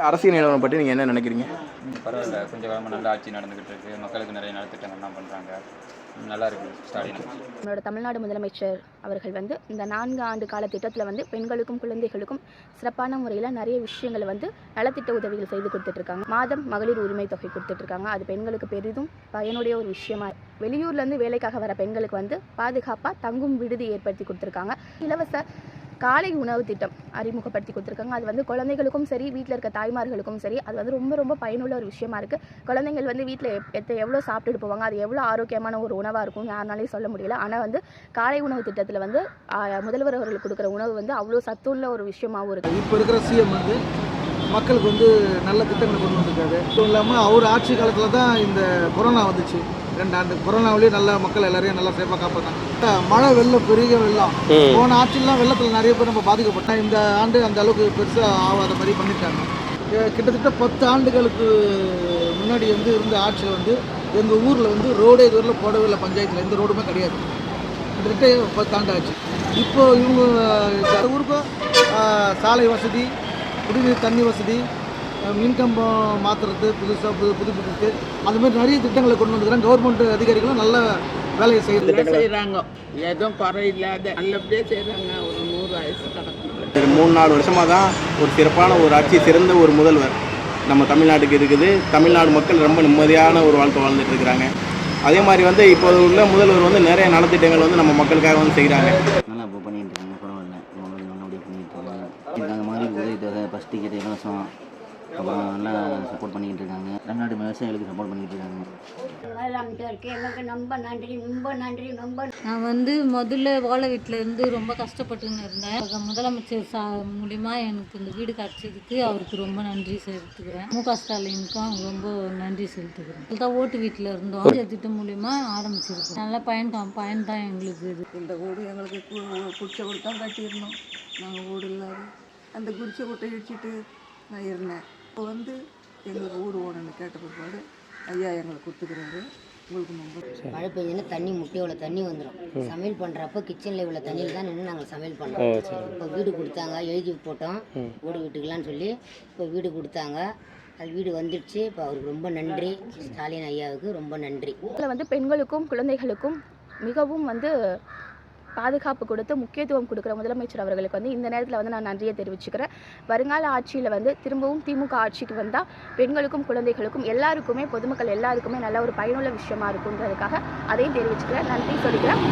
அரசியல் நிலவரம் பற்றி நீங்கள் என்ன நினைக்கிறீங்க? பரவாயில்ல, கொஞ்சம் காலமாக நல்ல ஆட்சி நடந்துகிட்டு இருக்கு. மக்களுக்கு நிறைய நலத்திட்டங்கள்லாம் பண்ணுறாங்க. நல்லா இருக்கு ஸ்டாலின். நம்மளோட தமிழ்நாடு முதலமைச்சர் அவர்கள் இந்த 4 ஆண்டு கால திட்டத்தில் பெண்களுக்கும் குழந்தைகளுக்கும் சிறப்பான முறையில் நிறைய விஷயங்களை நலத்திட்ட உதவிகள் செய்து கொடுத்துட்ருக்காங்க. மாதம் மகளிர் உரிமை தொகை கொடுத்துட்ருக்காங்க. அது பெண்களுக்கு பெரிதும் பயனுடைய ஒரு விஷயமா. வெளியூர்லேருந்து வேலைக்காக வர பெண்களுக்கு பாதுகாப்பாக தங்கும் விடுதி ஏற்படுத்தி கொடுத்துருக்காங்க. இலவச காலை உணவு திட்டம் அறிமுகப்படுத்தி கொடுத்துருக்காங்க. அது குழந்தைகளுக்கும் சரி, வீட்டில் இருக்க தாய்மார்களுக்கும் சரி, அது ரொம்ப ரொம்ப பயனுள்ள ஒரு விஷயமா இருக்குது. குழந்தைகள் வீட்டில் எவ்வளோ சாப்பிட்டுட்டு போவாங்க, அது எவ்வளோ ஆரோக்கியமான ஒரு உணவாக இருக்கும் யாருனாலையும் சொல்ல முடியல. ஆனால் காலை உணவு திட்டத்தில் முதல்வர் அவர்களுக்கு கொடுக்குற உணவு அவ்வளோ சத்துள்ள ஒரு விஷயமாகவும் இருக்குது. இப்போ இருக்கிற சிஎம் மக்களுக்கு நல்ல திட்டங்களை கொண்டு வந்திருக்காரு. அதுவும் இல்லாமல் அவர் ஆட்சி காலத்தில் தான் இந்த கொரோனா வந்துச்சு. 2 ஆண்டு கொரோனாவிலேயே நல்லா மக்கள் எல்லாரையும் நல்லா சேஃபாக காப்பாற்றாங்க. மழை வெள்ளம் பெரிய வெள்ளம் போன ஆட்சியெலாம் வெள்ளத்தில் நிறைய பேர் நம்ம பாதிக்கப்பட்டோம். இந்த ஆண்டு அந்த அளவுக்கு பெருசாக ஆகாத மாதிரி பண்ணிட்டாங்க. கிட்டத்தட்ட 10 ஆண்டுகளுக்கு முன்னாடி இருந்த ஆட்சியில் எங்கள் ஊரில் ரோடே இதுவரையில் போடவே இல்லை. பஞ்சாயத்தில் எந்த ரோடுமே கிடையாது. கிட்டத்தட்ட 10 ஆண்டு ஆச்சு. இப்போது இவங்க ஊருக்கும் சாலை வசதி, குடிநீர் தண்ணி வசதி, மின்கம்பம் மாற்றுறது புதுசாக புதுப்பிக்கிறது, அந்த மாதிரி நிறைய திட்டங்களை கொண்டு வந்துக்கிறாங்க. கவர்மெண்ட் அதிகாரிகளும் நல்ல வேலையை செய்கிறாங்க. எதுவும் குறையில்லாத நல்லபடியாக செய்கிறாங்க. ஒரு 100 வயசு கணக்கு 3-4 வருஷமாக தான் ஒரு சிறப்பான ஒரு ஆட்சி, சிறந்த ஒரு முதல்வர் நம்ம தமிழ்நாட்டுக்கு இருக்குது. தமிழ்நாடு மக்கள் ரொம்ப நிம்மதியான ஒரு வாழ்க்கை வாழ்ந்துட்டு இருக்கிறாங்க. அதே மாதிரி இப்போது உள்ள முதல்வர் நிறைய நலத்திட்டங்கள் நம்ம மக்களுக்காக செய்கிறாங்க. நல்லா இப்போ பண்ணிட்டு இருக்காங்க. பரவாயில்ல, நல்லபடியாக பண்ணிட்டு இருக்காங்க. அந்த மாதிரி உதவி தொகை, ஃபஸ்ட் டிக்கெட் இலவசம், அப்புறம் நல்லா சப்போர்ட் பண்ணிக்கிட்டு இருக்காங்க. தமிழ்நாடு விவசாயிகளுக்கு சப்போர்ட் பண்ணிக்கிட்டு இருக்காங்க. நான் முதல்ல ஓலை வீட்டில் இருந்து ரொம்ப கஷ்டப்பட்டுன்னு இருந்தேன். முதலமைச்சர் மூலிமா எனக்கு இந்த வீடு கிடச்சதுக்கு அவருக்கு ரொம்ப நன்றி செலுத்துக்கிறேன். மு.க. ஸ்டாலினுக்கும் ரொம்ப நன்றி செலுத்துக்கிறேன். இதுதான் ஓட்டு வீட்டில் இருந்தோம். திட்டம் மூலிமா ஆரம்பிச்சிருக்கோம். நல்ல பயன் தான் எங்களுக்கு. இது இந்த வீடு எங்களுக்கு குடிச்ச வீடு தான் கட்டியிருந்தோம். நாங்கள் வீடு இல்லாத அந்த குடிச்ச வீட்டை இடிச்சிட்டு நான் இருந்தேன். இப்போ எங்களுக்கு வீடு ஓடணும்னு கேட்ட பிற்பாடு ஐயா எங்களுக்கு கொடுத்துக்கிறாரு. உங்களுக்கு மழை பெய்யுதுன்னா தண்ணி முட்டையோட தண்ணி வந்துடும். சமையல் பண்ணுறப்போ கிச்சனில் இவ்வளோ தண்ணியில் தான் நின்று நாங்கள் சமையல் பண்ணோம். இப்போ வீடு கொடுத்தாங்க, எழுதி போட்டோம் வீடு வீட்டுக்கலான்னு சொல்லி. இப்போ வீடு கொடுத்தாங்க, அது வீடு வந்துடுச்சு. இப்போ அவருக்கு ரொம்ப நன்றி. ஸ்டாலின் ஐயாவுக்கு ரொம்ப நன்றி. இதில் பெண்களுக்கும் குழந்தைகளுக்கும் மிகவும் பாதுகாப்பு கொடுத்து முக்கியத்துவம் கொடுக்குற முதலமைச்சர் அவர்களுக்கு இந்த நேரத்தில் நான் நன்றியை தெரிவிச்சுக்கிறேன். வருங்கால ஆட்சியில் திரும்பவும் திமுக ஆட்சிக்கு வந்தால் பெண்களுக்கும் குழந்தைகளுக்கும் எல்லாருக்குமே, பொதுமக்கள் எல்லாருக்குமே நல்ல ஒரு பயனுள்ள விஷயமா இருக்குன்றதுக்காக அதையும் தெரிவிச்சுக்கிறேன். நன்றி சொல்லிக்கிறேன்.